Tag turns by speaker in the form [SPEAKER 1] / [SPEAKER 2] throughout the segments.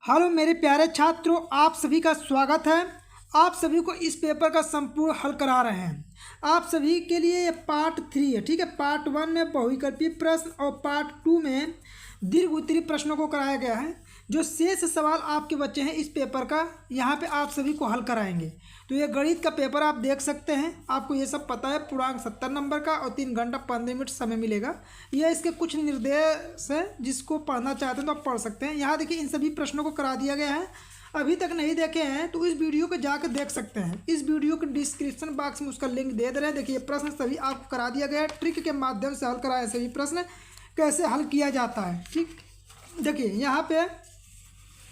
[SPEAKER 1] Hello मेरे प्यारे छात्रों, आप सभी का स्वागत है। आप सभी को इस पेपर का संपूर्ण हल करा रहे हैं। आप सभी के लिए ये पार्ट 3 है, ठीक है। पार्ट 1 में बहुविकल्पीय प्रश्न और पार्ट 2 में दीर्घ उत्तरीय प्रश्नों को कराया गया है। जो शेष सवाल आपके बच्चे हैं इस पेपर का, यहाँ पे आप सभी को हल कराएंगे। तो ये गणित का पेपर आप देख सकते हैं। आपको ये सब पता है। पूर्णांक 70 नंबर का और 3 घंटा 15 मिनट समय मिलेगा। यह इसके कुछ निर्देश है, जिसको पढ़ना चाहते हैं तो आप पढ़ सकते हैं। यहाँ देखिए, इन सभी प्रश्नों को करा दिया गया है। अभी तक नहीं देखे हैं तो इस वीडियो को जाकर देख सकते हैं। इस वीडियो के डिस्क्रिप्शन बॉक्स में उसका लिंक दे रहे हैं। देखिए, प्रश्न सभी आपको करा दिया गया है। ट्रिक के माध्यम से हल कराया सभी प्रश्न कैसे हल किया जाता है, ठीक। देखिए यहाँ पे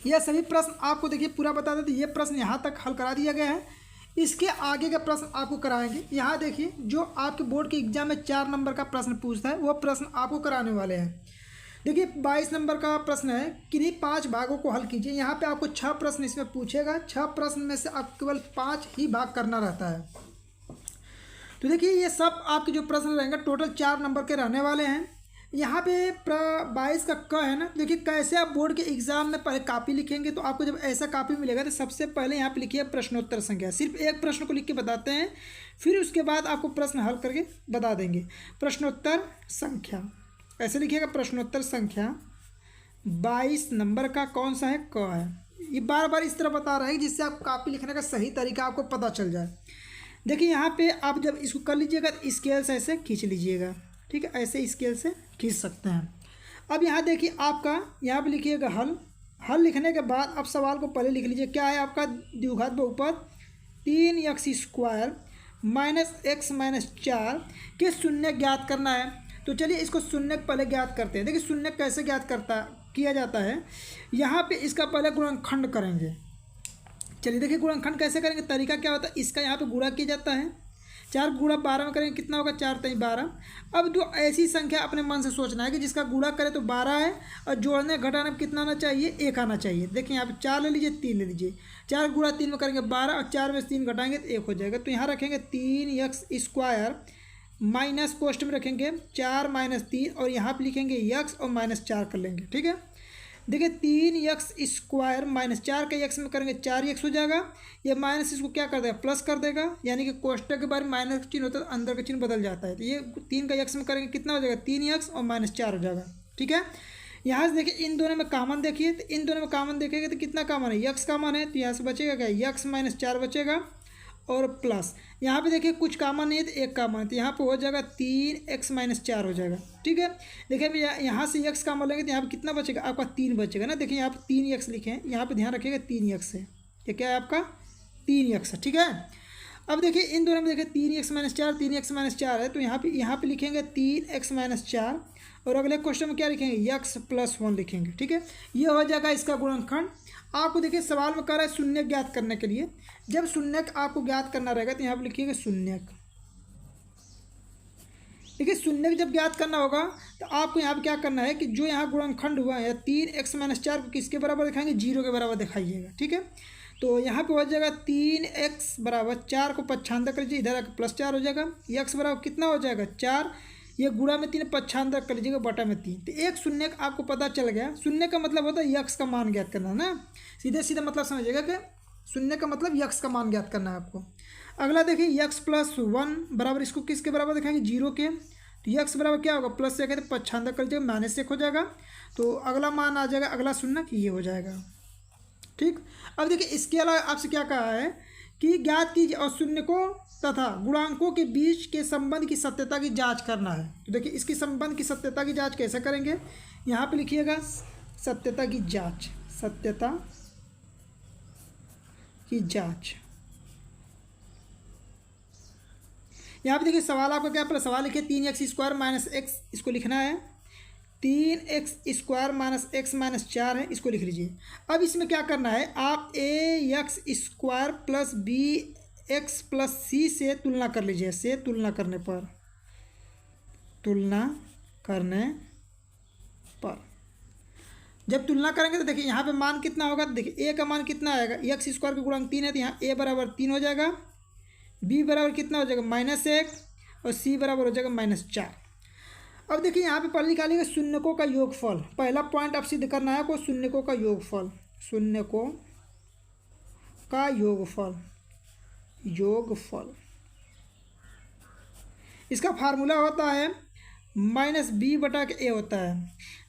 [SPEAKER 1] यह सभी प्रश्न आपको देखिए पूरा बता देते। ये प्रश्न यहाँ तक हल करा दिया गया है। इसके आगे का प्रश्न आपको कराएंगे। यहाँ देखिए, जो आपके बोर्ड के एग्जाम में 4 नंबर का प्रश्न पूछता है वो प्रश्न आपको कराने वाले हैं। देखिए 22 नंबर का प्रश्न है, किन्हीं 5 भागों को हल कीजिए। यहाँ पे आपको 6 प्रश्न इसमें पूछेगा। 6 प्रश्न में से आपको केवल 5 ही भाग करना रहता है। तो देखिए, ये सब आपके जो प्रश्न रहेंगे टोटल 4 नंबर के रहने वाले हैं। यहाँ पे 22 का क है ना। देखिए, कैसे आप बोर्ड के एग्जाम में पहले कॉपी लिखेंगे। तो आपको जब ऐसा कॉपी मिलेगा तो सबसे पहले यहाँ पे लिखिए प्रश्नोत्तर संख्या। सिर्फ एक प्रश्न को लिख के बताते हैं, फिर उसके बाद आपको प्रश्न हल करके बता देंगे। प्रश्नोत्तर संख्या ऐसे लिखिएगा। प्रश्नोत्तर संख्या 22 नंबर का कौन सा है? क है। ये बार बार इस तरह बता रहा है जिससे आप कॉपी लिखने का सही तरीका आपको पता चल जाए। देखिए यहाँ पे आप जब इसको कर लीजिएगा तो स्केल से ऐसे खींच लीजिएगा, ठीक है। ऐसे स्केल से खींच सकते हैं। अब यहाँ देखिए, आपका यहाँ पे लिखिएगा हल। हल लिखने के बाद अब सवाल को पहले लिख लीजिए। क्या है आपका? द्विघात बहुपद 3x² - x - 4 के शून्य ज्ञात करना है। तो चलिए इसको शून्य पहले ज्ञात करते हैं। देखिए शून्य कैसे ज्ञात किया जाता है। यहाँ पे इसका पहले गुणनखंड करेंगे। चलिए देखिए, गुणनखंड कैसे करेंगे, तरीका क्या होता है। इसका यहाँ पे गुणा किया जाता है। 4 गुणा 12 में करेंगे, कितना होगा? 4 × 12। अब जो ऐसी संख्या अपने मन से सोचना है कि जिसका गुणा करें तो 12 है और जोड़ने घटाने में कितना आना चाहिए? 1 आना चाहिए। देखिए यहाँ पे 4 ले लीजिए, 3 ले लीजिए। 4 गुणा 3 में करेंगे 12 और 4 में 3 घटाएंगे तो 1 हो जाएगा। तो यहाँ रखेंगे 3x² माइनस पोस्ट में रखेंगे 4 - 3 और यहाँ पे लिखेंगे x और -4 कर लेंगे, ठीक है। देखिए 3x² - 4 का x में करेंगे 4x हो जाएगा। ये माइनस इसको क्या कर देगा? प्लस कर देगा। यानी कि कोष्टक के बारे में माइनस का चिन्ह होता है तो अंदर का चिन्ह बदल जाता है। तो ये 3 का x में करेंगे कितना हो जाएगा? 3x और -4 हो जाएगा, ठीक है। यहाँ से देखिए, इन दोनों में कॉमन देखिए। तो इन दोनों में कॉमन देखेंगे तो कितना कॉमन है? x कॉमन है। तो यहाँ से बचेगा क्या? x - 4 बचेगा और प्लस यहाँ पे देखिए कुछ कॉमन नहीं है तो 1 कॉमन है। तो यहाँ पे हो जाएगा 3x - 4 हो जाएगा, ठीक है। देखिए अभी यहाँ से x कॉमन लेंगे तो यहाँ पे कितना बचेगा? आपका 3 बचेगा ना। देखिए यहाँ पे 3x लिखे हैं, यहाँ पे ध्यान रखिएगा 3x है। ये क्या है आपका? 3x है, ठीक है। अब देखिए इन दोनों में देखिए 3x - 4 3x - 4 है। तो यहाँ पे लिखेंगे 3x - 4 और अगले क्वेश्चन में क्या लिखेंगे? x + 1 लिखेंगे, ठीक है। ये हो जाएगा इसका गुणनखंड। आपको देखिए सवाल में कह रहा है शून्य ज्ञात करने के लिए। जब शून्य आपको ज्ञात करना रहेगा तो यहाँ पर लिखिएगा शून्य। देखिए शून्य जब ज्ञात करना होगा तो आपको यहाँ पे क्या करना है कि जो यहाँ गुणनखंड हुआ है 3x - 4 को किसके बराबर दिखाएंगे? 0 के बराबर दिखाइएगा, ठीक है। तो यहाँ पे हो जाएगा 3x = 4 को पच्छांदर कर लीजिए, इधर आकर +4 हो जाएगा। x बराबर कितना हो जाएगा? 4। ये गुणा में 3 पच्छांदर कर लीजिएगा, बटा में 3। तो एक शून्य आपको पता चल गया। शून्य का मतलब होता है x का मान ज्ञात करना ना। सीधे सीधे मतलब समझिएगा कि शून्य का मतलब x का मान ज्ञात करना है आपको। अगला देखिए x + 1 बराबर, इसको किसके बराबर दिखाएंगे? 0 के। तो x बराबर क्या होगा? +1 है तो पच्छांदर कर लीजिएगा, -1 हो जाएगा। तो अगला मान आ जाएगा, अगला शून्य ये हो जाएगा, ठीक। अब देखिए इसके अलावा आपसे क्या कहा है कि ज्ञात कीजिए और शून्य को तथा गुणांकों के बीच के संबंध की सत्यता की जांच करना है। तो देखिए इसकी संबंध की सत्यता की जांच कैसे करेंगे? यहाँ पे लिखिएगा सत्यता की जांच। सत्यता की जांच। यहाँ पे देखिए सवाल आपका क्या? पहले सवाल लिखिए 3x² - x, इसको लिखना है। 3x² - x - 4 है, इसको लिख लीजिए। अब इसमें क्या करना है? आप ax² + bx + c से तुलना कर लीजिए। से तुलना करने पर जब तुलना करेंगे तो देखिए यहाँ पे मान कितना होगा? तो देखिए a का मान कितना आएगा? x² का गुणांक 3 है तो यहाँ a बराबर 3 हो जाएगा। b बराबर कितना हो जाएगा? -1 और c बराबर हो जाएगा -4। अब देखिए यहाँ पे पहले निकालिएगा शून्यकों का योगफल। पहला पॉइंट आप सिद्ध करना है आपको, शून्यकों का योगफल। शून्यकों का योगफल, योगफल इसका फार्मूला होता है -b/a होता है।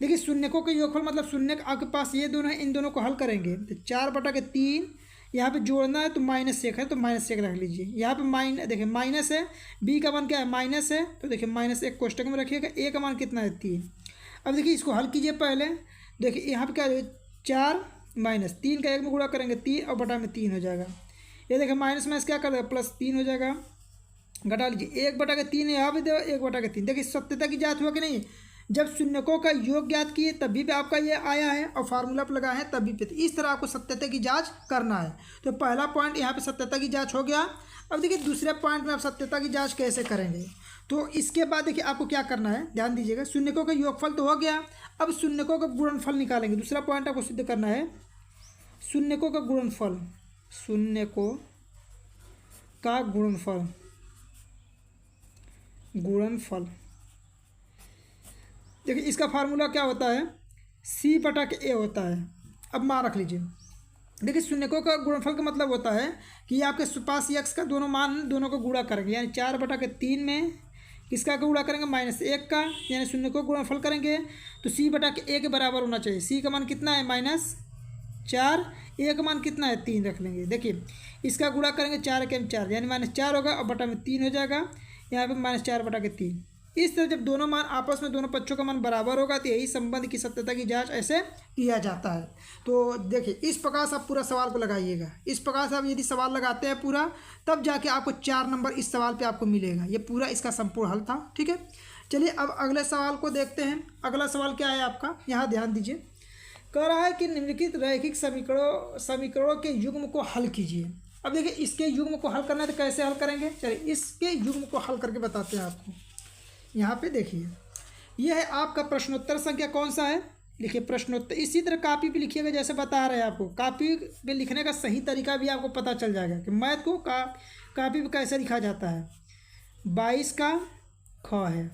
[SPEAKER 1] देखिए शून्यकों के योगफल मतलब शून्य आपके पास ये दोनों है, इन दोनों को हल करेंगे तो 4/3 यहाँ पे जोड़ना है तो -1 है तो -1 रख लीजिए। यहाँ पे देखिए माइनस है, b का मान क्या है माइनस है तो देखिए -1 कोष्टक में रखिएगा। a का मान कितना है 3। अब देखिए इसको हल कीजिए पहले। देखिए यहाँ पे क्या है 4 माइनस 3 का 1 में गुणा करेंगे 3 और बटा में 3 हो जाएगा। ये देखिए माइनस माइनस क्या कर देगा +3 हो जाएगा। घटा लीजिए 1/3 यहाँ पे दो 1/3। देखिए सत्यता की जांच हुआ कि नहीं, जब शून्यकों का योग ज्ञात किए तभी पे आपका ये आया है और फार्मूला पर लगा है तभी पे। तो इस तरह आपको सत्यता की जांच करना है। तो पहला पॉइंट यहाँ पे सत्यता की जांच हो गया। अब देखिए दूसरे पॉइंट में आप सत्यता की जांच कैसे करेंगे। तो इसके बाद देखिए आपको क्या करना है, ध्यान दीजिएगा। शून्यकों का योगफल तो हो गया, अब शून्यकों का गुणनफल निकालेंगे। दूसरा पॉइंट आपको सिद्ध करना है शून्यकों का गुणनफल, शून्यकों का गुणनफल, गुणनफल। देखिए इसका फार्मूला क्या होता है c/a होता है। अब मान रख लीजिए। देखिए शून्यकों का गुणनफल का मतलब होता है कि आपके पास x का दोनों मान दोनों को गुणा करेंगे, यानी 4/3 में किसका गुणा करेंगे -1 का, यानी शून्यकों का गुणनफल करेंगे तो c/a के बराबर होना चाहिए। c का मान कितना है -4, a का मान कितना है 3 रख लेंगे। देखिए इसका गुणा करेंगे 4 के 4 यानी -4 होगा और बटा में 3 हो जाएगा। यहाँ पे -4/3। इस तरह जब दोनों मान आपस में दोनों पक्षों का मान बराबर होगा तो यही संबंध की सत्यता की जांच ऐसे किया जाता है। तो देखिए इस प्रकार से आप पूरा सवाल को लगाइएगा। इस प्रकार से आप यदि सवाल लगाते हैं पूरा, तब जाके आपको 4 नंबर इस सवाल पे आपको मिलेगा। ये पूरा इसका संपूर्ण हल था। ठीक है, चलिए अब अगले सवाल को देखते हैं। अगला सवाल क्या है आपका, यहाँ ध्यान दीजिए। कह रहा है कि निम्नलिखित रैखिक समीकरणों के युग्म को हल कीजिए। अब देखिए इसके युग्म को हल करना है तो कैसे हल करेंगे, चलिए इसके युग्म को हल करके बताते हैं आपको। यहाँ पे देखिए यह है आपका प्रश्नोत्तर संख्या कौन सा है, लिखिए प्रश्नोत्तर। इसी तरह कॉपी पे लिखिएगा जैसे बता रहे हैं आपको। कॉपी पे लिखने का सही तरीका भी आपको पता चल जाएगा कि मैथ को कॉपी पे कैसे लिखा जाता है। 22 का ख है,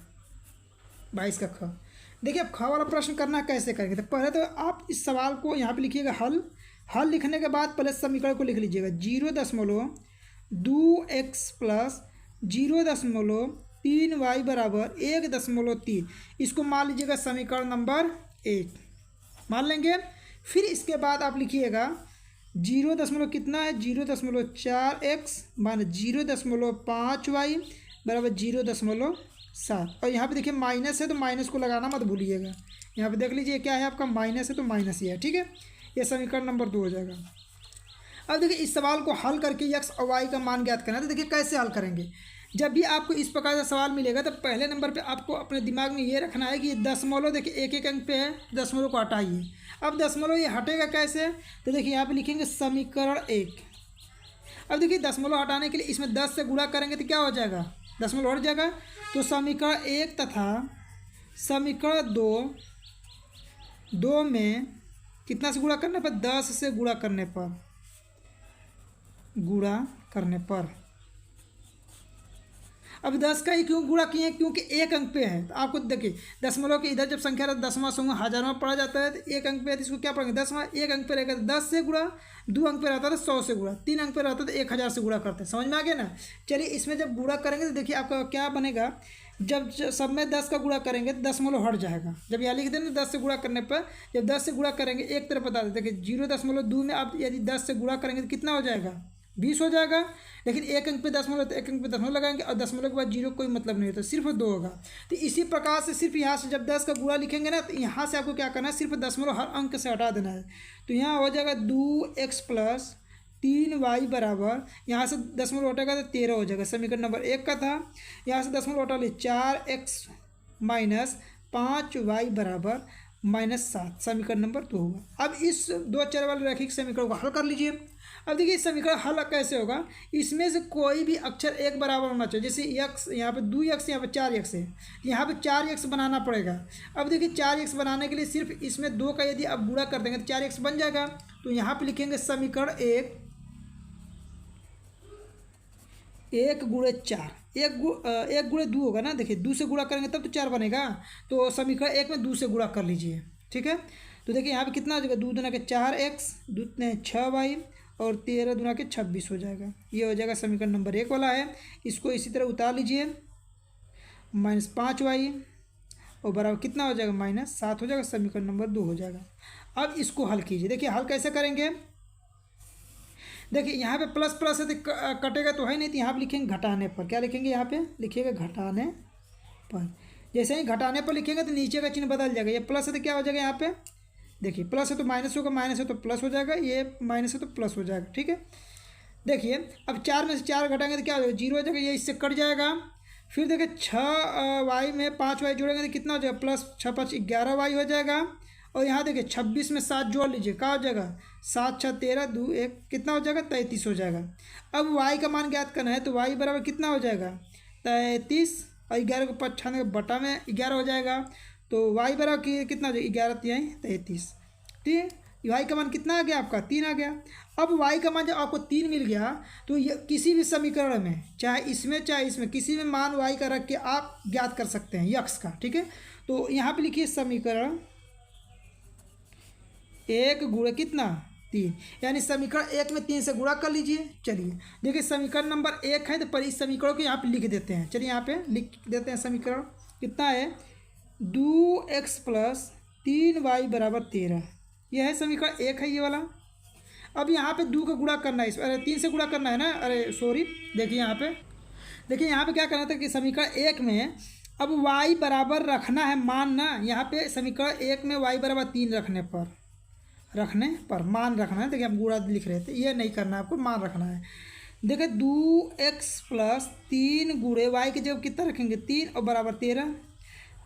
[SPEAKER 1] 22 का ख। देखिए अब ख वाला प्रश्न करना कैसे करेंगे, तो पहले तो आप इस सवाल को यहाँ पे लिखिएगा हल लिखने के बाद पहले समीकरण को लिख लीजिएगा। 0.2x + 0.3y = 1.3। इसको मान लीजिएगा समीकरण नंबर 1 मान लेंगे। फिर इसके बाद आप लिखिएगा 0. कितना है 0.4x - 0.5y = 0.7। और यहाँ पे देखिए माइनस है तो माइनस को लगाना मत भूलिएगा। यहाँ पे देख लीजिए क्या है आपका माइनस है तो माइनस ही है। ठीक है, ये समीकरण नंबर 2 हो जाएगा। अब देखिए इस सवाल को हल करके x और y का मान ज्ञात करना है। तो देखिए कैसे हल करेंगे। जब भी आपको इस प्रकार का सवाल मिलेगा तो पहले नंबर पे आपको अपने दिमाग में ये रखना है कि दशमलव देखिए एक अंक पे है, दशमलव को हटाइए। अब दशमलव ये हटेगा कैसे, तो देखिए यहाँ पे लिखेंगे समीकरण 1। अब देखिए दशमलव हटाने के लिए इसमें 10 से गुणा करेंगे तो क्या हो जाएगा, दशमलव हट जाएगा। तो समीकरण 1 तथा समीकरण 2 में कितना से गुणा करने पर, 10 से गुणा करने पर। अब 10 का ही क्यों गुणा किए हैं, क्योंकि एक अंक पे है। तो आपको देखिए दशमलव के इधर जब संख्या दसवां सौ हजारों में पढ़ा जाता है तो एक अंक पे है तो इसको क्या पढ़ेंगे, दसवां एक अंक पे रहेगा तो 10 से गुणा, 2 अंक पे रहता है तो 100 से गुणा, 3 अंक पे रहता है तो 1000 से गुणा करते हैं। समझ में आ गया ना। चलिए इसमें जब गुणा करेंगे तो देखिए आपका क्या बनेगा, जब सब में 10 का गुणा करेंगे तो दशमलव हट जाएगा। जब यहाँ लिख देना 10 से गुणा करने पर, जब 10 से गुणा करेंगे एक तरफ बता देते कि 0.2 में आप यदि 10 से गुणा करेंगे तो कितना हो जाएगा, 20 हो जाएगा। लेकिन एक अंक पे दशमलव तो एक अंक पे दशमलव लगाएंगे और दशमलव के बाद 0 कोई मतलब नहीं होता, सिर्फ 2 होगा। तो इसी प्रकार से सिर्फ यहाँ से जब 10 का गुणा लिखेंगे ना तो यहाँ से आपको क्या करना है, सिर्फ दशमलव हर अंक से हटा देना है। तो यहाँ हो जाएगा 2x + 3y बराबर, यहाँ से दशमलव हटेगा तो 13 हो जाएगा। समीकरण नंबर 1 का था, यहाँ से दशमलव हटा लिए 4x - 5y बराबर -7। समीकरण नंबर 2 होगा। अब इस 2 चर वाले रैखिक समीकरण को हल कर लीजिए। अब देखिए इस समीकरण हल कैसे होगा, इसमें से कोई भी अक्षर एक बराबर होना चाहिए। जैसे x यहाँ पे 2x, यहाँ पे 4x है, यहाँ पे 4x बनाना पड़ेगा। अब देखिए 4x बनाने के लिए सिर्फ इसमें 2 का यदि आप गुणा कर देंगे तो 4x बन जाएगा। तो यहाँ पे लिखेंगे समीकरण 1 गुणे 4, 1 गुणे 2 होगा ना। देखिए 2 से गुणा करेंगे तब तो 4 बनेगा। तो समीकरण 1 में 2 से गुणा कर लीजिए। ठीक है, तो देखिए यहाँ पे कितना हो जाएगा, 2 दूना के 4x, 2 दूने 6y और 13 दूना के 26 हो जाएगा। ये हो जाएगा समीकरण नंबर 1 वाला है। इसको इसी तरह उतार लीजिए, -5y और बराबर कितना हो जाएगा, -7 हो जाएगा। समीकरण नंबर 2 हो जाएगा। अब इसको हल कीजिए। देखिए हल कैसे करेंगे, देखिए यहाँ पे प्लस प्लस है तो कटेगा तो है नहीं, तो यहाँ पे लिखेंगे घटाने पर। क्या लिखेंगे, यहाँ पे लिखिएगा घटाने पर। जैसे ही घटाने पर लिखेंगे तो नीचे का चिन्ह बदल जाएगा। ये प्लस है तो क्या हो जाएगा, यहाँ पे देखिए प्लस है तो माइनस होगा, माइनस है तो प्लस हो जाएगा, ये माइनस है तो प्लस हो जाएगा। ठीक है, देखिए अब 4 में से 4 घटाएंगे तो क्या हो जाएगा, 0 हो जाएगा, ये इससे कट जाएगा। फिर देखिए 6y में 5y जोड़ेंगे तो कितना हो जाएगा, +6 + 5 11y हो जाएगा। और यहाँ देखिए 26 में 7 जोड़ लीजिए, क्या हो जाएगा, 7 × 6 = 13, 2 1 कितना हो जाएगा, 33 हो जाएगा। अब y का मान ज्ञात करना है तो y बराबर कितना हो जाएगा, 33 और 11 को 95 बटा में 11 हो जाएगा। तो y बराबर कितना हो जाएगा, 11 × 3 = 33। ठीक है, y का मान कितना आ गया आपका, 3 आ गया। अब y का मान जब आपको 3 मिल गया तो ये किसी भी समीकरण में, चाहे इसमें किसी में मान y का रख के आप ज्ञात कर सकते हैं यक्स का। ठीक है, तो यहाँ पे लिखिए समीकरण 1 गुणे कितना, 3, यानी समीकरण 1 में 3 से गुणा कर लीजिए। चलिए देखिए समीकरण नंबर 1 है तो पर इस समीकरण को यहाँ पे लिख देते हैं। चलिए यहाँ पे लिख देते हैं समीकरण कितना है, 2x + 3y = 13। यह है समीकरण 1 है ये वाला। अब यहाँ पे 2 का गुणा करना है, अरे 3 से गुणा करना है ना, अरे सॉरी, देखिए यहाँ पे क्या करना था कि समीकरण 1 में अब y बराबर रखना है मान ना। यहाँ पे समीकरण 1 में y = 3 रखने पर मान रखना है। देखिए हम गुणा लिख रहे थे, ये नहीं करना है आपको, मान रखना है। देखिए 2x + 3 गुणे y की जगह कितना रखेंगे, 3 और बराबर 13।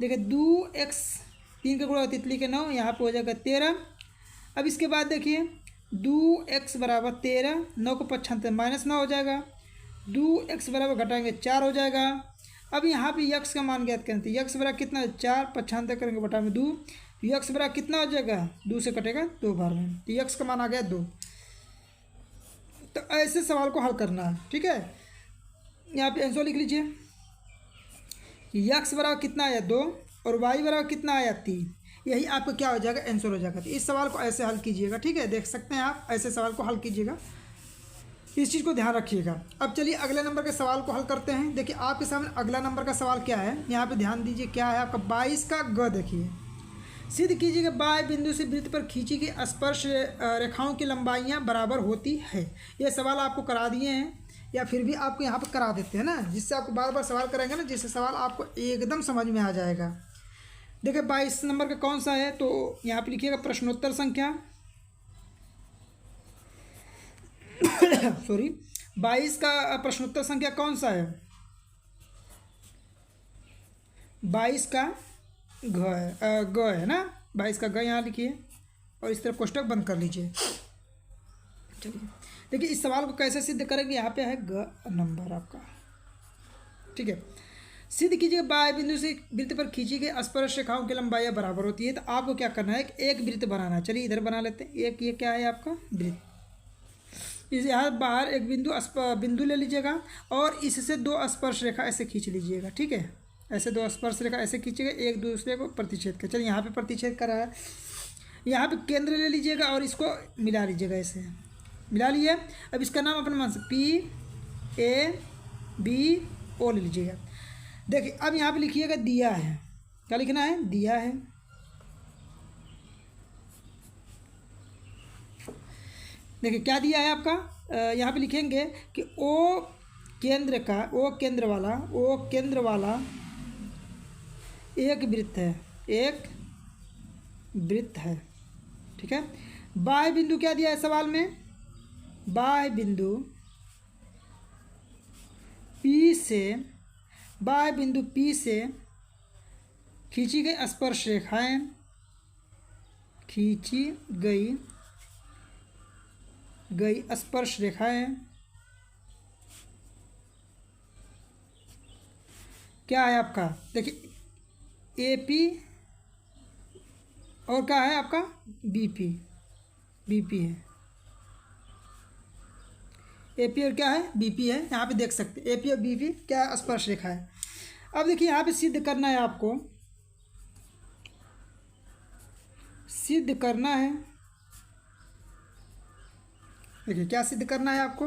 [SPEAKER 1] देखिए 2x 3 का गुणा तितली के 9, यहाँ पे हो जाएगा 13। अब इसके बाद देखिए 2x = 13, 9 को 95 -9 हो जाएगा। 2x बराबर घटाएंगे 4 हो जाएगा। अब यहाँ पे यक्स का मान ज्ञात करें तो यक्स बराबर कितना, 4 95 करेंगे बटा में 2, यक्स बराबर कितना हो जाएगा, 2 से कटेगा 2 बार में, तो यक्स का मान आ गया 2। तो ऐसे सवाल को हल करना है। ठीक है, यहाँ पे आंसर लिख लीजिए, यक्स बराबर कितना आया, 2 और वाई बराबर कितना आया, 3। यही आपका क्या हो जाएगा, आंसर हो जाएगा। तो इस सवाल को ऐसे हल कीजिएगा। ठीक है, देख सकते हैं आप, ऐसे सवाल को हल कीजिएगा, इस चीज़ को ध्यान रखिएगा। अब चलिए अगले नंबर के सवाल को हल करते हैं। देखिए आपके सामने अगला नंबर का सवाल क्या है, यहाँ पे ध्यान दीजिए, क्या है आपका 22 का ग। देखिए सिद्ध कीजिए कि बाह्य बिंदु से वृत्त पर खींची गई स्पर्श रेखाओं की लंबाइयाँ बराबर होती है। ये सवाल आपको करा दिए हैं या फिर भी आपको यहाँ पर करा देते हैं ना, जिससे आपको बार बार सवाल कराएंगे ना, जिससे सवाल आपको एकदम समझ में आ जाएगा। देखिए 22 नंबर का कौन सा है, तो यहाँ पे लिखिएगा प्रश्नोत्तर संख्या सॉरी 22 का प्रश्नोत्तर संख्या कौन सा है, 22 का ग है ना, 22 का ग यहाँ लिखिए और इस तरह कोष्टक बंद कर लीजिए। चलिए देखिए इस सवाल को कैसे सिद्ध करेंगे, यहाँ पे है ग नंबर आपका। ठीक है, सिद्ध कीजिए बाह्य बिंदु से वृत्त पर खींची गई स्पर्श रेखाओं की लंबाइयाँ बराबर होती है। तो आपको क्या करना है, एक वृत्त बनाना है। चलिए इधर बना लेते हैं एक, ये क्या है आपका वृत्त। इस यहाँ बाहर एक बिंदु ले लीजिएगा और इससे 2 स्पर्श रेखा ऐसे खींच लीजिएगा। ठीक है, ऐसे 2 स्पर्श रेखा ऐसे खींचेगा, एक दूसरे को प्रतिच्छेद कर। चलिए यहाँ पे प्रतिच्छेद करा है, यहाँ पे केंद्र ले लीजिएगा और इसको मिला लीजिएगा, ऐसे मिला लिए। अब इसका नाम अपने मन से PABO ले लीजिएगा। देखिए अब यहाँ पे लिखिएगा दिया है, क्या लिखना है, दिया है। देखिए क्या दिया है आपका, यहाँ पे लिखेंगे कि ओ केंद्र वाला एक वृत्त है। ठीक है, बाह्य बिंदु क्या दिया है सवाल में, बाह्य बिंदु P से खींची गई स्पर्श रेखाएं, स्पर्श रेखाएं क्या है आपका, देखिए AP और क्या है आपका BP है, AP और क्या है BP है। यहाँ पे देख सकते हैं AP और BP क्या स्पर्श रेखा है। अब देखिए यहाँ पे सिद्ध करना है आपको, सिद्ध करना है, देखिए क्या सिद्ध करना है आपको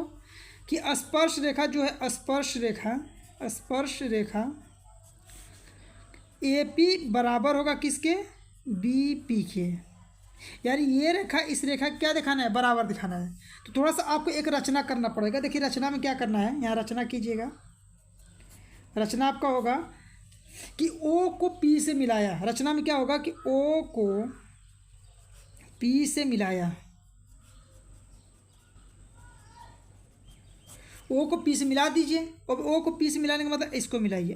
[SPEAKER 1] कि स्पर्श रेखा जो है, स्पर्श रेखा AP बराबर होगा किसके, BP के। यानी ये रेखा इस रेखा क्या दिखाना है, बराबर दिखाना है। तो थोड़ा सा आपको एक रचना करना पड़ेगा। देखिए रचना में क्या करना है, यहाँ रचना कीजिएगा। रचना आपका होगा कि O को P से मिलाया। रचना में क्या होगा कि O को P से मिलाया, O को P से मिला दीजिए। और O को P से मिलाने का मतलब इसको मिलाइए,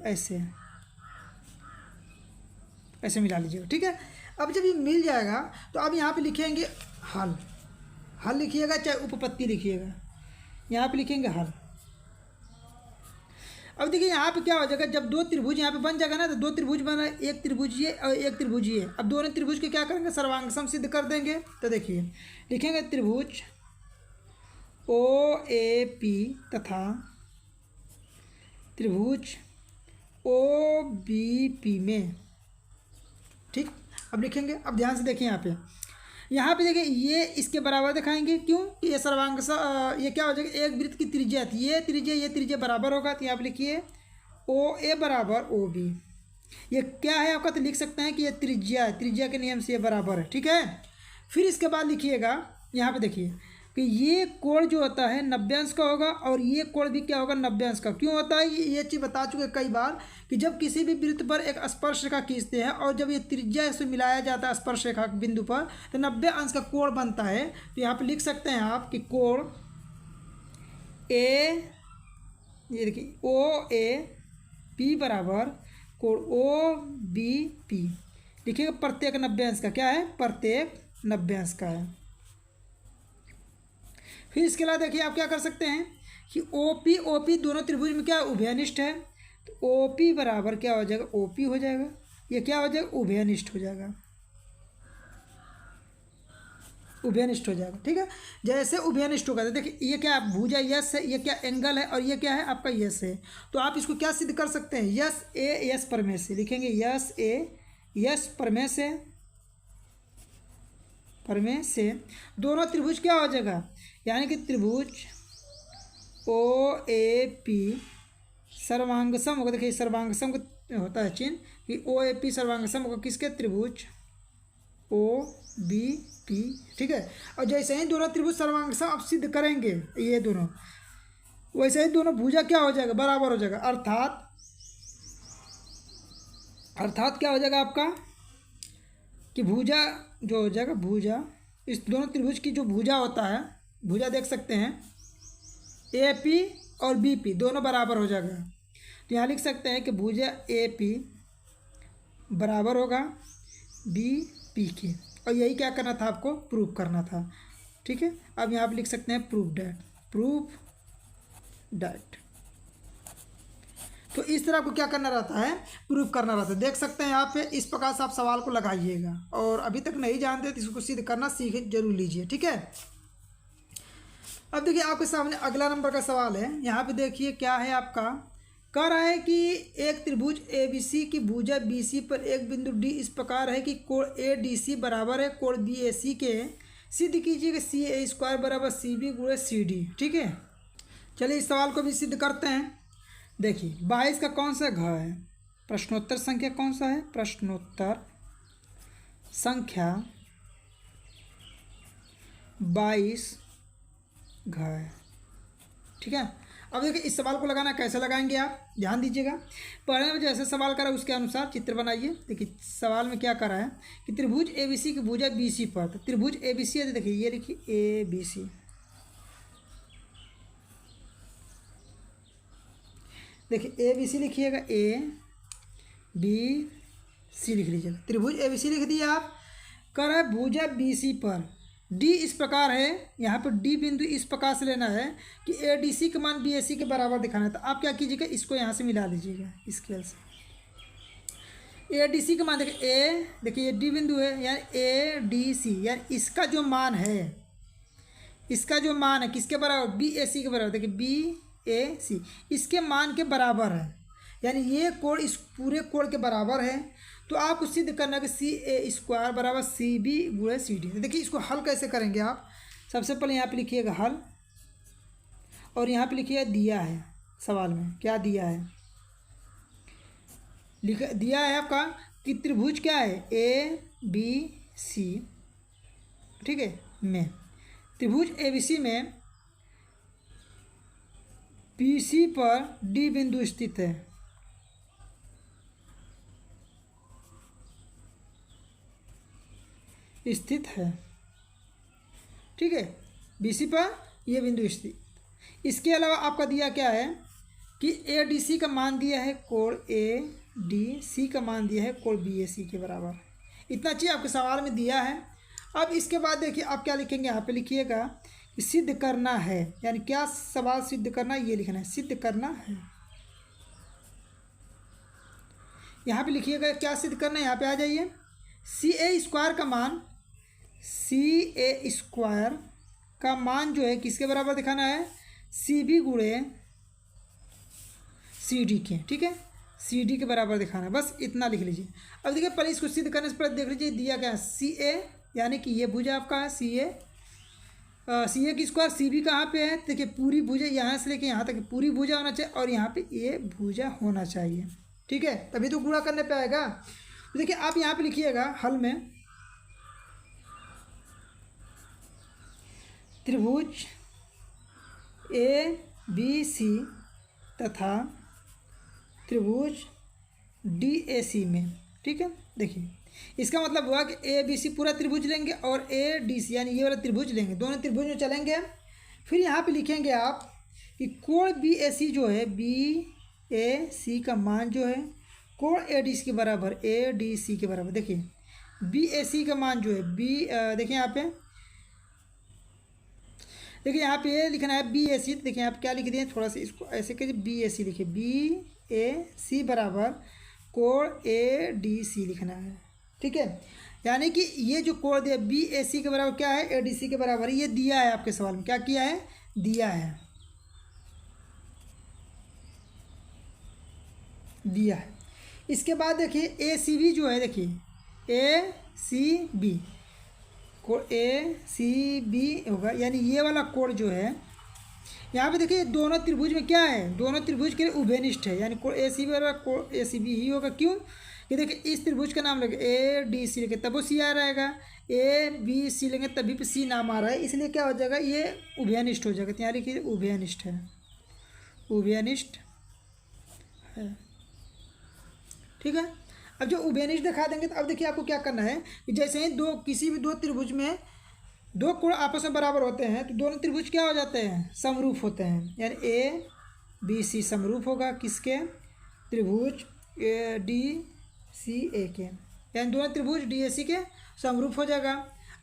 [SPEAKER 1] ऐसे मिला लीजिएगा, ठीक है। अब जब ये मिल जाएगा तो अब यहाँ पे लिखेंगे हल। हल लिखिएगा चाहे उपपत्ति लिखिएगा, यहाँ पे लिखेंगे हल। अब देखिए यहाँ पे क्या हो जाएगा, जब दो त्रिभुज यहाँ पे बन जाएगा ना, तो दो त्रिभुज बना, एक त्रिभुज ये और एक त्रिभुज ये। अब दोनों त्रिभुज के क्या करेंगे, सर्वांग सम सिद्ध कर देंगे। तो देखिए लिखेंगे त्रिभुज OAP तथा त्रिभुज OBP में, ठीक। अब लिखेंगे, अब ध्यान से देखिए यहाँ पे देखिए ये इसके बराबर दिखाएंगे। क्यों कि ये सर्वांग ये क्या हो जाएगा, एक वृत्त की त्रिज्या थी, ये त्रिज्या बराबर होगा। तो यहाँ पे लिखिए OA बराबर OB। ये क्या है आपका, तो लिख सकते हैं कि ये त्रिज्या है, त्रिज्या के नियम से ये बराबर है, ठीक है। फिर इसके बाद लिखिएगा यहाँ पे देखिए कि ये कोण जो होता है 90 अंश का होगा और ये कोण भी क्या होगा, 90 अंश का। क्यों होता है, ये चीज़ बता चुके कई बार कि जब किसी भी वृत्त पर एक स्पर्श रेखा खींचते हैं और जब ये त्रिज्या से मिलाया जाता है स्पर्श रेखा के बिंदु पर, तो 90 अंश का कोण बनता है। तो यहाँ पे लिख सकते हैं आप कि कोण ये देखिए OAP बराबर कोण OBP लिखिएगा, प्रत्येक 90 अंश का। क्या है, प्रत्येक 90 अंश का है। फिर इसके अलावा देखिए आप क्या कर सकते हैं कि OP दोनों त्रिभुज में क्या उभयनिष्ठ है। तो OP बराबर क्या हो जाएगा, OP हो जाएगा। ये क्या हो जाएगा, उभयनिष्ठ हो जाएगा, उभयनिष्ठ हो जाएगा, ठीक है। जैसे उभयनिष्ठ होगा तो देखिए ये क्या भुजा यस है, ये क्या एंगल है और ये क्या है आपका यस है। तो आप इसको क्या सिद्ध कर सकते हैं, यस A यस प्रमेय से। लिखेंगे यस A यस प्रमेय से दोनों त्रिभुज क्या हो जाएगा, यानी कि त्रिभुज OAP सर्वांगसम होगा। देखिए सर्वांगसम का होता है चिन्ह कि OAP सर्वांगसम होगा किसके, त्रिभुज OBP, ठीक है। और जैसे ही दोनों त्रिभुज सर्वांगसम आप सिद्ध करेंगे ये दोनों, वैसे ही दोनों भुजा क्या हो जाएगा, बराबर हो जाएगा। अर्थात क्या हो जाएगा आपका कि भुजा जो हो जाएगा, भुजा इस दोनों त्रिभुज की जो भुजा होता है, भुजा देख सकते हैं AP और BP दोनों बराबर हो जाएगा। तो यहाँ लिख सकते हैं कि भुजा AP बराबर होगा BP के। और यही क्या करना था आपको, प्रूव करना था, ठीक है। अब यहाँ पे लिख सकते हैं प्रूव डैट। तो इस तरह आपको क्या करना रहता है, प्रूव करना रहता है। देख सकते हैं यहाँ पे इस प्रकार से आप सवाल को लगाइएगा। और अभी तक नहीं जानते तो इसको सिद्ध करना सीख जरूर लीजिए, ठीक है। अब देखिए आपके सामने अगला नंबर का सवाल है। यहाँ पे देखिए क्या है आपका, कह रहा है कि एक त्रिभुज ABC की भुजा BC पर एक बिंदु D इस प्रकार है कि कोण ADC बराबर है कोण BAC के। सिद्ध कीजिए कि CA² बराबर CB गुणे CD, ठीक है। चलिए इस सवाल को भी सिद्ध करते हैं। देखिए 22 का कौन सा घ है, प्रश्नोत्तर संख्या कौन सा है, प्रश्नोत्तर संख्या 22 घ है, ठीक है। अब देखिए इस सवाल को लगाना कैसे लगाएंगे आप ध्यान दीजिएगा। पहले में जैसे सवाल करा उसके अनुसार चित्र बनाइए। देखिए सवाल में क्या करा है कि त्रिभुज ABC की भुजा BC पर, तो त्रिभुज ABC है, देखिए ये देखिए ABC, देखिए ABC लिखिएगा, ABC लिख लीजिएगा। त्रिभुज ABC लिख दिया आप। कर है भुजा BC पर D इस प्रकार है, यहाँ पर D बिंदु इस प्रकार से लेना है कि ADC का मान BAC के बराबर दिखाना है। तो आप क्या कीजिएगा, इसको यहाँ से मिला लीजिएगा स्केल से। ADC का मान देखिए देखिए ये D बिंदु है, यानी ADC यानी इसका जो मान है, किसके बराबर, BAC के बराबर। देखिए BAC इसके मान के बराबर है, यानी ये कोण इस पूरे कोण के बराबर है, तो आपको सिद्ध करना कि CA² बराबर CB गुणे CD। तो देखिए इसको हल कैसे करेंगे आप। सबसे पहले यहाँ पे लिखिएगा हल, और यहाँ पे लिखिएगा दिया है सवाल में, क्या दिया है, दिया है आपका कि त्रिभुज क्या है ABC, ठीक है, में त्रिभुज ABC में BC पर D बिंदु स्थित है। ठीक है, BC पर यह बिंदु स्थित। इसके अलावा आपका दिया क्या है कि ADC का मान दिया है कोण ADC का मान दिया है कोण BAC के बराबर। इतना चीज़ आपके सवाल में दिया है। अब इसके बाद देखिए आप क्या लिखेंगे, यहाँ पे लिखिएगा कि सिद्ध करना है, यानी क्या सवाल सिद्ध करना है ये लिखना है, सिद्ध करना है। यहाँ पे लिखिएगा क्या सिद्ध करना है, यहाँ पे आ जाइए। CA² का मान जो है किसके बराबर दिखाना है, CB गुणे CD के, ठीक है, CD के बराबर दिखाना है, बस इतना लिख लीजिए। अब देखिए पहले इसको सिद्ध करने से पहले देख लीजिए दिया क्या है, CA यानी कि ये भुजा आपका है CA की स्क्वायर, CB कहाँ पे है, देखिए पूरी भुजा यहाँ से लेके यहाँ तक पूरी भुजा होना चाहिए, और यहाँ पे ये भुजा होना चाहिए, ठीक है, तभी तो गुणा करने पे आएगा। तो देखिए आप यहाँ पे लिखिएगा हल में, त्रिभुज ABC तथा त्रिभुज DAC में, ठीक है, देखिए इसका मतलब हुआ कि ABC पूरा त्रिभुज लेंगे और ADC यानी ये वाला त्रिभुज लेंगे, दोनों त्रिभुज में चलेंगे। फिर यहाँ पे लिखेंगे आप कि कोण BAC जो है, BAC का मान जो है कोण ADC के बराबर, ADC के बराबर। देखिए BAC का मान जो है देखिए यहाँ पे, देखिए यहाँ पे लिखना है BAC, देखिए यहाँ पे क्या लिख दिए, थोड़ा सा इसको ऐसे करिए, BAC लिखिए, BAC बराबर कोण ADC लिखना है, ठीक है, यानी कि ये जो कोण दिया BAC के बराबर क्या है, ADC के बराबर, ये दिया है आपके सवाल में, क्या किया है, दिया है, दिया है। इसके बाद देखिए ACB जो है, देखिए ACB कोण ACB होगा, यानी ये वाला कोण जो है यहाँ पे देखिए दोनों त्रिभुज में क्या है, दोनों त्रिभुज के लिए उभयनिष्ठ है, यानी कोण ACB बराबर कोण ACB ही होगा। क्यों, कि देखिए इस त्रिभुज का नाम लेंगे ADC लेंगे तब वो C आ रहेगा, ABC लेंगे तभी पे C नाम आ रहा है, इसलिए क्या हो जाएगा, ये उभयनिष्ठ हो जाएगा। तो यहाँ लिखिए उभयनिष्ठ है, उभयनिष्ठ है, ठीक है। अब जो उभयनिष्ठ दिखा देंगे तो अब देखिए आपको क्या करना है कि जैसे ही किसी भी दो त्रिभुज में दो कोण आपस में बराबर होते हैं तो दोनों त्रिभुज क्या हो जाते हैं, समरूप होते हैं, यानी ABC समरूप होगा किसके, त्रिभुज DCA के, यानी दोनों त्रिभुज DAC के समरूप हो जाएगा।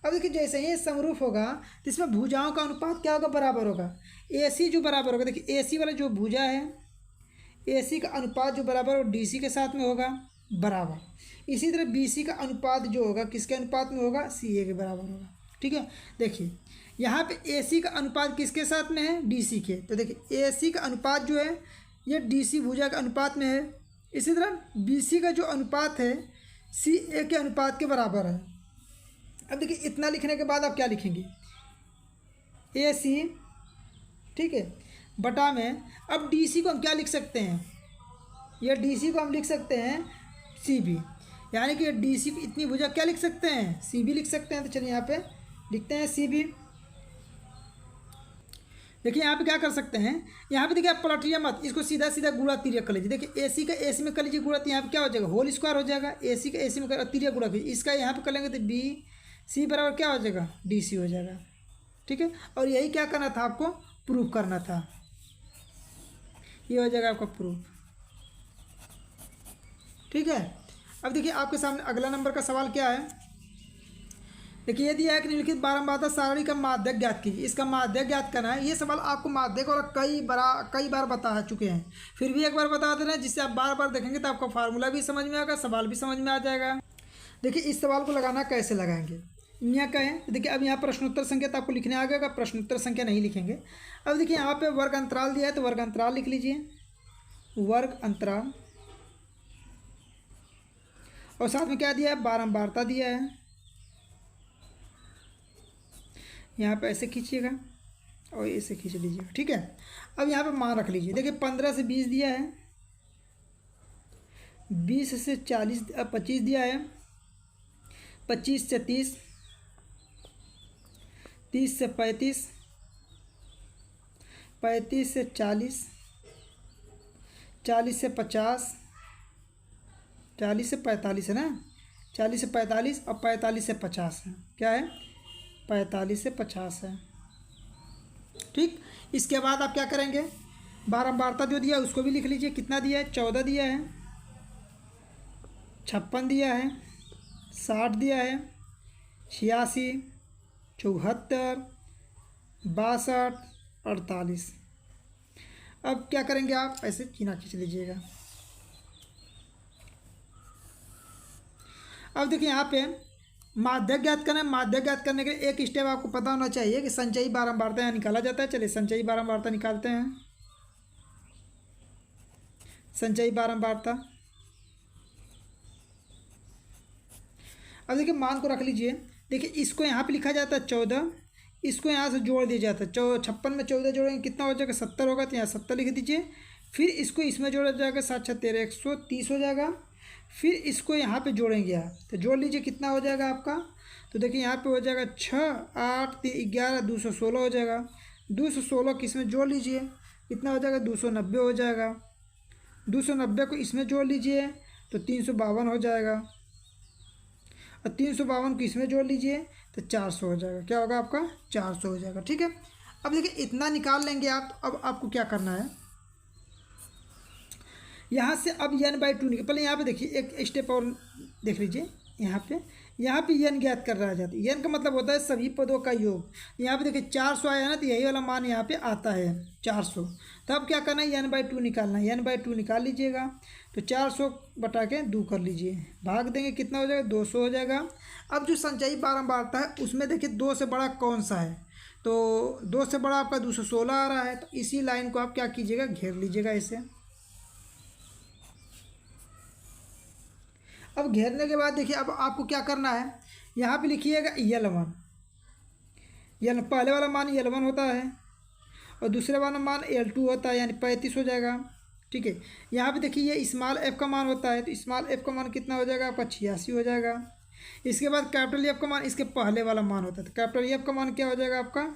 [SPEAKER 1] अब देखिए जैसे ही समरूप होगा तो इसमें भुजाओं का अनुपात क्या होगा, बराबर होगा। AC जो बराबर होगा, देखिए AC वाला जो भुजा है AC का अनुपात जो बराबर और DC के साथ में होगा बराबर। इसी तरह BC का अनुपात जो होगा किसके अनुपात में होगा, CA के बराबर होगा, ठीक है। देखिए यहाँ पे AC का अनुपात किसके साथ में है, DC के, तो देखिए AC का अनुपात जो है ये DC भुजा के अनुपात में है। इसी तरह BC का जो अनुपात है CA के अनुपात के बराबर है। अब देखिए इतना लिखने के बाद आप क्या लिखेंगे, AC, ठीक है, बटा में अब DC को हम क्या लिख सकते हैं, यह DC को हम लिख सकते हैं CB, यानी कि DC की इतनी भुजा क्या लिख सकते हैं, CB लिख सकते हैं। तो चलिए यहाँ पे लिखते हैं CB। देखिए यहाँ पे क्या कर सकते हैं, यहाँ पे देखिए आप पलटिए मत, इसको सीधा सीधा गुणा तिर्यक कर लीजिए। देखिए AC का AC में कर लीजिए गुणा, तो यहाँ पे क्या हो जाएगा, होल स्क्वायर हो जाएगा। AC का AC में कर तिर्यक गुणा कीजिए, इसका यहाँ पे कर लेंगे तो BC बराबर क्या हो जाएगा, DC हो जाएगा, ठीक है। और यही क्या करना था, आपको प्रूफ करना था, ये हो जाएगा आपका प्रूफ, ठीक है। अब देखिए आपके सामने अगला नंबर का सवाल क्या है, देखिए ये दिया है कि निम्नलिखित बारंबारता सारणी का माध्यक ज्ञात कीजिए। इसका माध्यक ज्ञात करना है। ये सवाल आपको माध्यक और कई बार बता चुके हैं, फिर भी एक बार बता दे रहे हैं, जिससे आप बार बार देखेंगे तो आपका फार्मूला भी समझ में आएगा, सवाल भी समझ में आ जाएगा। देखिए इस सवाल को लगाना कैसे लगाएंगे, यहाँ कहें तो देखिए अब यहाँ प्रश्नोत्तर संख्या तो आपको लिखने आ गया, प्रश्नोत्तर संख्या नहीं लिखेंगे। अब देखिए यहाँ पे वर्ग अंतराल दिया है तो वर्ग अंतराल लिख लीजिए, वर्ग अंतराल और साथ में क्या दिया है, बारंबारता दिया है। यहाँ पे ऐसे खींचिएगा और ऐसे खींच लीजिएगा, ठीक है। अब यहाँ पे मान रख लीजिए, देखिए 15 से 20 दिया है, 20 से 40 25 दिया है, 25 से 30, 30 से 35, 35 से 40, 40 से 50, 40 से 45 है ना, 40 से 45 और 45 से 50 है, क्या है 45 से 50 है, ठीक। इसके बाद आप क्या करेंगे, बारंबारता जो दिया है उसको भी लिख लीजिए, कितना दिया है 14 दिया है, 56 दिया है, 60 दिया है, 86, 74, 62, 48। अब क्या करेंगे आप, ऐसे चीना खींच लीजिएगा। अब देखिए यहाँ पे माध्यक ज्ञात करना है। माध्यक ज्ञात करने के लिए एक स्टेप आपको पता होना चाहिए कि संचयी बारंबारता यहाँ निकाला जाता है। चलिए संचयी बारंबारता निकालते हैं। संचयी बारंबारता, अब देखिए मान को रख लीजिए। देखिए इसको यहाँ पे लिखा जाता है 14, इसको यहाँ से जोड़ दिया जाता है। 56 में 14 जोड़ेंगे कितना हो जाएगा, 70 होगा, तो यहाँ 70 लिख दीजिए। फिर इसको इसमें जोड़ा जाएगा, 7 6 13, 130 हो जाएगा। फिर इसको यहाँ पे जोड़ेंगे आप, तो जोड़ लीजिए कितना हो जाएगा आपका। तो देखिए यहाँ पे हो जाएगा 6 8 3 11 216 हो जाएगा। 216 को इसमें जोड़ लीजिए, कितना हो जाएगा 290 हो जाएगा। 290 को इसमें जोड़ लीजिए तो 352 हो जाएगा, और 352 को इसमें जोड़ लीजिए तो 400 हो जाएगा। क्या होगा आपका 400 हो जाएगा, ठीक है। अब देखिए इतना निकाल लेंगे आप। अब आपको क्या करना है, यहाँ से अब n/2 निकल, पहले यहाँ पे देखिए एक स्टेप और देख लीजिए। यहाँ पे n ज्ञात कर रहा जाता है। n का मतलब होता है सभी पदों का योग। यहाँ पे देखिए 400 आया ना, तो यही वाला मान यहाँ पे आता है 400। तो अब क्या करना है, n/2 निकालना है। n/2 निकाल लीजिएगा तो 400 बटा के 2 कर लीजिए, भाग देंगे कितना हो जाएगा 200 हो जाएगा। अब जो संचयी बारंबारता है उसमें देखिए 2 से बड़ा कौन सा है, तो 2 से बड़ा आपका 216 आ रहा है। तो इसी लाइन को आप क्या कीजिएगा, घेर लीजिएगा ऐसे। अब घेरने के बाद देखिए अब आपको क्या करना है, यहाँ पे लिखिएगा L1। पहले वाला मान L1 होता है और दूसरे वाला मान L2 होता है, यानी 35 हो जाएगा, ठीक है। यहाँ पे देखिए ये स्मॉल f का मान होता है, तो स्मॉल f का मान कितना हो जाएगा आपका 86 हो जाएगा। इसके बाद कैपिटल F का मान इसके पहले वाला मान होता है, तो कैपिटल F का मान क्या हो जाएगा आपका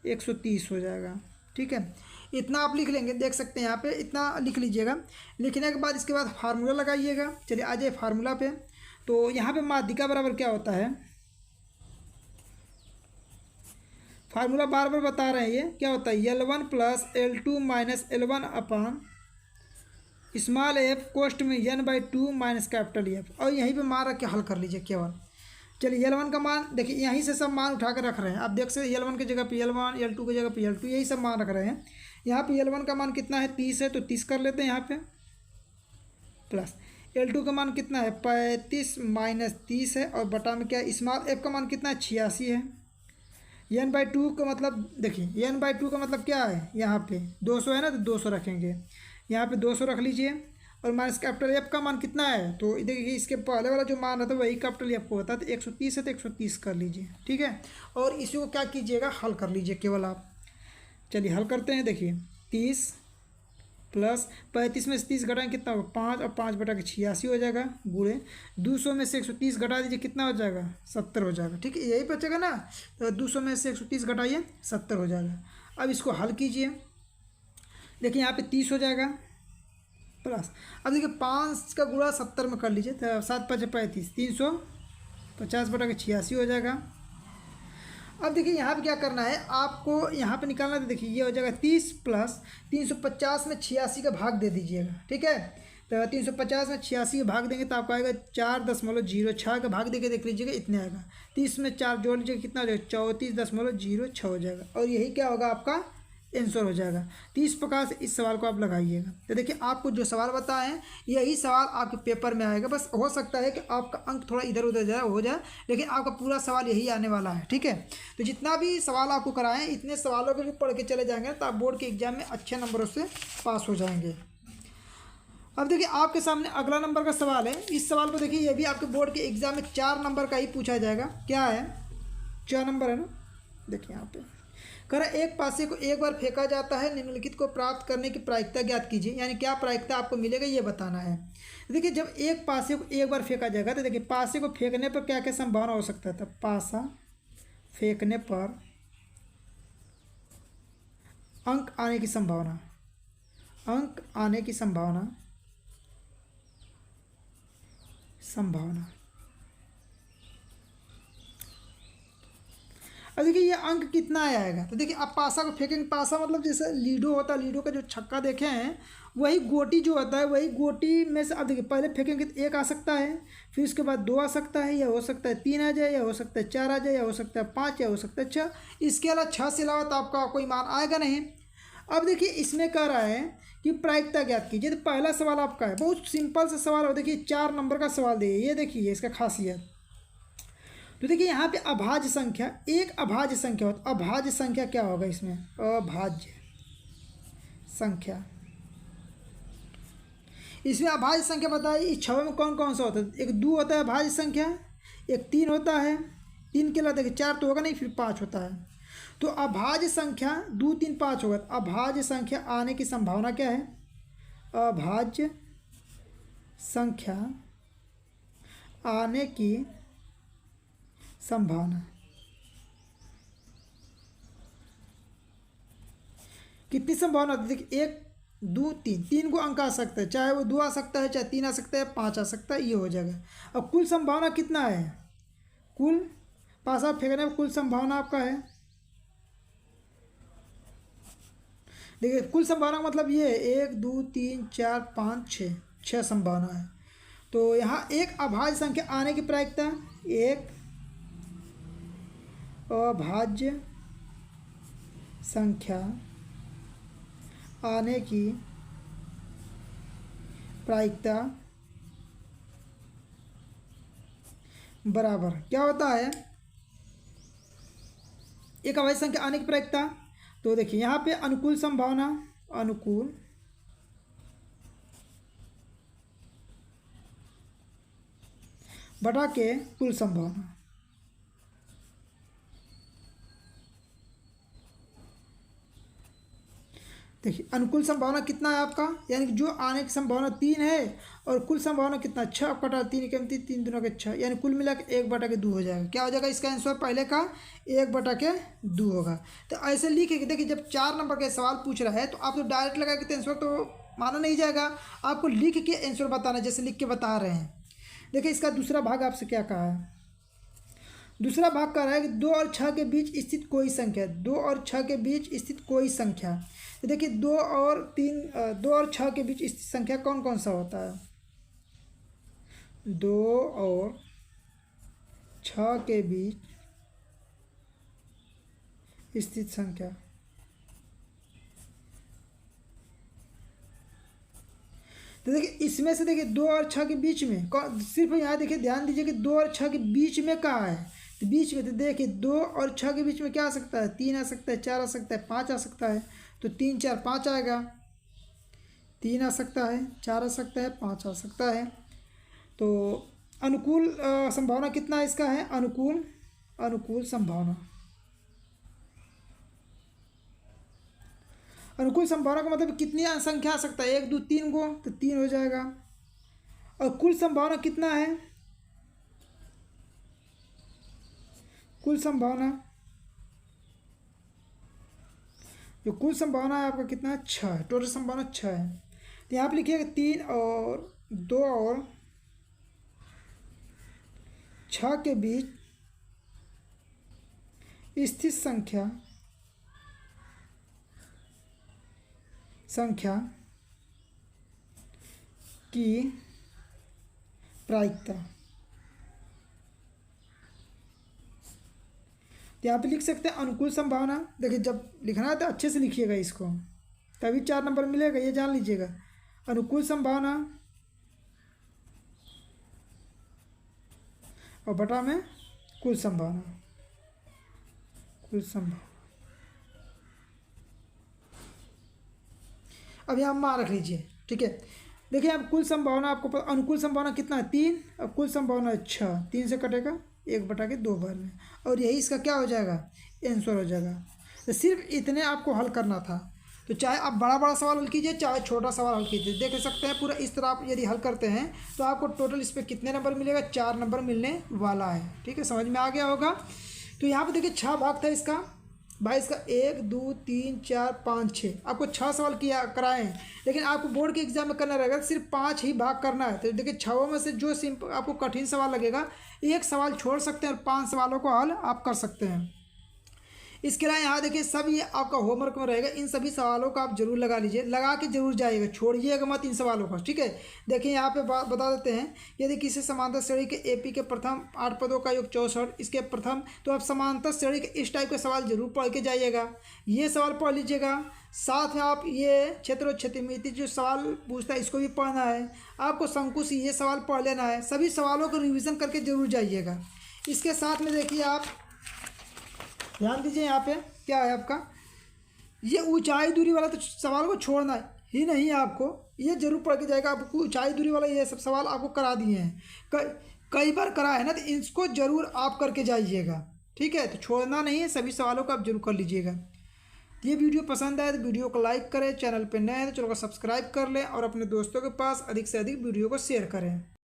[SPEAKER 1] 130 हो जाएगा, ठीक है। इतना आप लिख लेंगे, देख सकते हैं यहाँ पे इतना लिख लीजिएगा। लिखने के बाद इसके बाद फार्मूला लगाइएगा। चलिए आ जाए फार्मूला पे। तो यहाँ पे माध्यिका बराबर क्या होता है, फार्मूला बार बार बता रहे हैं, ये क्या होता है L1 plus L2 minus L1 अपान स्मॉल f कोष्ट में n/2 माइनस कैपिटल F, और यहीं पे मान रख के हल कर लीजिए केवल। चलिए L1 का मान देखिए, यहीं से सब मान उठा कर रख रहे हैं आप, देख सकते L1 की जगह पे L1, L2 की जगह पे L2, यही सब मान रख रहे हैं। यहाँ पे L1 का मान कितना है 30 है, तो 30 कर लेते हैं यहाँ पे, प्लस L2 का मान कितना है 35 माइनस 30 है, और बटा में क्या है स्मॉल f का मान कितना है 86 है। n/2 का मतलब देखिए n/2 का मतलब क्या है, यहाँ पे 200 है ना, तो 200 रखेंगे, यहाँ पे 200 रख लीजिए। और माइनस कैपिटल F का मान कितना है, तो देखिए इसके पहले वाला जो मान रहता है वही कैपिटल F को होता है, तो 130 है तो 130 कर लीजिए, ठीक है। और इसी को क्या कीजिएगा, हल कर लीजिए केवल आप। चलिए हल करते हैं। देखिए 30 प्लस 35 में से 30 घटाएं कितना होगा 5, और 5 बटा के 86 हो जाएगा, गुणे 200 में से 130 घटा दीजिए कितना हो जाएगा 70 हो जाएगा, ठीक है। यही बचेगा ना, तो 200 में से 130 घटाइए 70 हो जाएगा। अब इसको हल कीजिए। देखिए यहाँ पे 30 हो जाएगा प्लस, अब देखिए 5 का गुणा 70 में कर लीजिए, तो 7 5 35, 350 बटा के 86 हो जाएगा। अब देखिए यहाँ पे क्या करना है आपको, यहाँ पे निकालना, तो देखिए ये हो जाएगा 30 प्लस 350 में 86 का भाग दे दीजिएगा, ठीक है। तो 350 में 86 का भाग देंगे तो आपको आएगा 4.06 का भाग देके देख लीजिएगा इतने आएगा। 30 में 4 जोड़ लीजिएगा कितना हो जाएगा 34.06 हो जाएगा, और यही क्या होगा आपका आंसर हो जाएगा। तो इस प्रकार से इस सवाल को आप लगाइएगा। तो देखिए आपको जो सवाल बताए हैं यही सवाल आपके पेपर में आएगा, बस हो सकता है कि आपका अंक थोड़ा इधर उधर हो जाए, लेकिन आपका पूरा सवाल यही आने वाला है, ठीक है। तो जितना भी सवाल आपको कराएं इतने सवालों को भी पढ़ के चले जाएंगे तो आप बोर्ड के एग्जाम में अच्छे नंबरों से पास हो जाएंगे। अब देखिए आपके सामने अगला नंबर का सवाल है। इस सवाल को देखिए, ये भी आपके बोर्ड के एग्जाम में 4 नंबर का ही पूछा जाएगा। क्या है, 4 नंबर है ना। देखिए यहाँ पे कह रहा है एक पासे को एक बार फेंका जाता है, निम्नलिखित को प्राप्त करने की प्रायिकता ज्ञात कीजिए। यानी क्या प्रायिकता आपको मिलेगा ये बताना है। देखिए जब एक पासे को एक बार फेंका जाएगा तो देखिए पासे को फेंकने पर क्या क्या संभावना हो सकता है। तो पासा फेंकने पर अंक आने की संभावना, अंक आने की संभावना, अब देखिए ये अंक कितना आएगा। तो देखिए आप पासा को फेंकेंगे, पासा मतलब जैसे लीडो होता है, लीडो का जो छक्का देखे हैं वही गोटी जो होता है, वही गोटी में से अब देखिए पहले फेंकेंगे तो 1 आ सकता है, फिर उसके बाद 2 आ सकता है, या हो सकता है 3 आ जाए, या हो सकता है 4 आ जाए, या हो सकता है 5, या हो सकता है 6। इसके अलावा 6 से अलावा तो आपका कोई मान आएगा नहीं। अब देखिए इसमें कह रहा है कि प्रायिकता ज्ञात कीजिए। तो पहला सवाल आपका है, बहुत सिंपल सा सवाल है। देखिए 4 नंबर का सवाल दिए, ये देखिए इसका खासियत। तो देखिए यहाँ पे अभाज्य संख्या, एक अभाज्य संख्या होता है। अभाज्य संख्या क्या होगा इसमें, अभाज्य संख्या। इसमें अभाज्य संख्या बताइए, इस 6 में कौन कौन सा होता है। एक 2 होता है अभाज्य संख्या, एक 3 होता है, 3 के अलावा देखिए 4 तो होगा नहीं, फिर 5 होता है। तो अभाज्य संख्या 2, 3, 5 होगा। अभाज्य संख्या आने की संभावना क्या है, अभाज्य संख्या आने की संभावना कितनी संभावना होती है। देखिए 1, 2, 3, 3 को अंक आ सकता है, चाहे वो 2 आ सकता है, चाहे 3 आ सकता है, 5 आ सकता है, ये हो जाएगा। अब कुल संभावना कितना है, कुल पासा फेंकने में कुल संभावना आपका है, देखिए कुल संभावना का मतलब ये 1, 2, 3, 4, 5, 6 संभावना है। तो यहाँ एक अभाज्य संख्या आने की प्रायिकता, एक अभाज्य संख्या आने की प्रायिकता बराबर क्या होता है, एक अभाज्य संख्या आने की प्रायिकता। तो देखिए यहाँ पे अनुकूल संभावना, अनुकूल बटा के कुल संभावना। देखिए अनुकूल संभावना कितना है आपका, यानी कि जो आने की संभावना 3 है, और कुल संभावना कितना 6 कटा 3 के 3, 3 दूना के 6, यानी कुल मिला के 1/2 हो जाएगा। क्या हो जाएगा इसका आंसर, पहले का 1/2 होगा। तो ऐसे लिखेंगे। देखिए जब 4 नंबर के सवाल पूछ रहा है तो आप तो डायरेक्ट लगा के आंसर तो माना नहीं जाएगा, आपको लिख के आंसर बताना, जैसे लिख के बता रहे हैं। देखिए इसका दूसरा भाग आपसे क्या कहा है, दूसरा भाग कह रहा है कि 2 और 6 के बीच स्थित कोई संख्या, 2 और 6 के बीच स्थित कोई संख्या। तो देखिए 2 और 6 के बीच स्थित संख्या कौन कौन सा होता है, 2 और 6 के बीच स्थित संख्या। तो देखिए इसमें से देखिए 2 और 6 के बीच में सिर्फ यहाँ देखिए ध्यान दीजिए कि 2 और 6 के बीच में कहाँ है। तो बीच में तो देखिए 2 और 6 के बीच में क्या आ सकता है, 3 आ सकता है, 4 आ सकता है, 5 आ सकता है। तो 3, 4, 5 आएगा, 3 आ सकता है, 4 आ सकता है, 5 आ सकता है। तो अनुकूल संभावना कितना इसका है, अनुकूल संभावना, अनुकूल संभावना का मतलब कितनी संख्या आ सकता है, 1, 2, 3 को, तो 3 हो जाएगा। और कुल संभावना कितना है, कुल संभावना, जो कुल संभावना है आपका कितना है, 6 है। टोटल संभावना 6 है। तो यहाँ पर लिखिएगा 3 और 2 और 6 के बीच स्थित संख्या की प्रायिकता। तो यहाँ पे लिख सकते हैं अनुकूल संभावना। देखिए जब लिखना है तो अच्छे से लिखिएगा इसको, तभी 4 नंबर मिलेगा, ये जान लीजिएगा। अनुकूल संभावना और बटा में कुल संभावना, कुल संभावना। अब यहाँ मान रख लीजिए, ठीक है। देखिए अब कुल संभावना आपको अनुकूल संभावना कितना है 3, अब कुल संभावना 6, 3 से कटेगा 1/2 बार में, और यही इसका क्या हो जाएगा आंसर हो जाएगा। तो सिर्फ इतने आपको हल करना था। तो चाहे आप बड़ा बड़ा सवाल हल कीजिए चाहे छोटा सवाल हल कीजिए, देख सकते हैं पूरा इस तरह आप यदि हल करते हैं तो आपको टोटल इस पर कितने नंबर मिलेगा, 4 नंबर मिलने वाला है। ठीक है, समझ में आ गया होगा। तो यहाँ पे देखिए 6 भाग था इसका भाई, इसका 1 2 3 4 5 6 आपको 6 सवाल किया कराए हैं, लेकिन आपको बोर्ड के एग्जाम में करना रहेगा सिर्फ 5 ही भाग करना है। तो देखिए 6 में से जो सिंपल आपको कठिन सवाल लगेगा एक सवाल छोड़ सकते हैं और 5 सवालों को हल आप कर सकते हैं। इसके अलावा यहाँ देखिए सब ये आपका होमवर्क में रहेगा, इन सभी सवालों का आप जरूर लगा लीजिए, लगा के जरूर जाइएगा, छोड़िएगा मत इन सवालों को। ठीक है, देखिए यहाँ पे बता देते हैं, यदि किसी समांतर श्रेणी के एपी के प्रथम 8 पदों का योग 64 इसके प्रथम, तो आप समांतर श्रेणी के इस टाइप के सवाल जरूर पढ़ के जाइएगा, ये सवाल पढ़ लीजिएगा। साथ में आप ये क्षेत्र और क्षेत्रमिति जो सवाल पूछता है इसको भी पढ़ना है, आपको शंकु से ये सवाल पढ़ लेना है, सभी सवालों को रिविज़न करके जरूर जाइएगा। इसके साथ में देखिए आप ध्यान दीजिए, यहाँ पे क्या है आपका ये ऊंचाई दूरी वाला तो सवाल को छोड़ना ही नहीं है, आपको ये जरूर पढ़ के जाएगा। आपको ऊंचाई दूरी वाला ये सब सवाल आपको करा दिए हैं, कई बार करा है ना, तो इसको जरूर आप करके जाइएगा। ठीक है, तो छोड़ना नहीं है, सभी सवालों को आप जरूर कर लीजिएगा। ये वीडियो पसंद आए तो वीडियो को लाइक करें, चैनल पर नए हैं तो चैनल को सब्सक्राइब कर लें और अपने दोस्तों के पास अधिक से अधिक वीडियो को शेयर करें।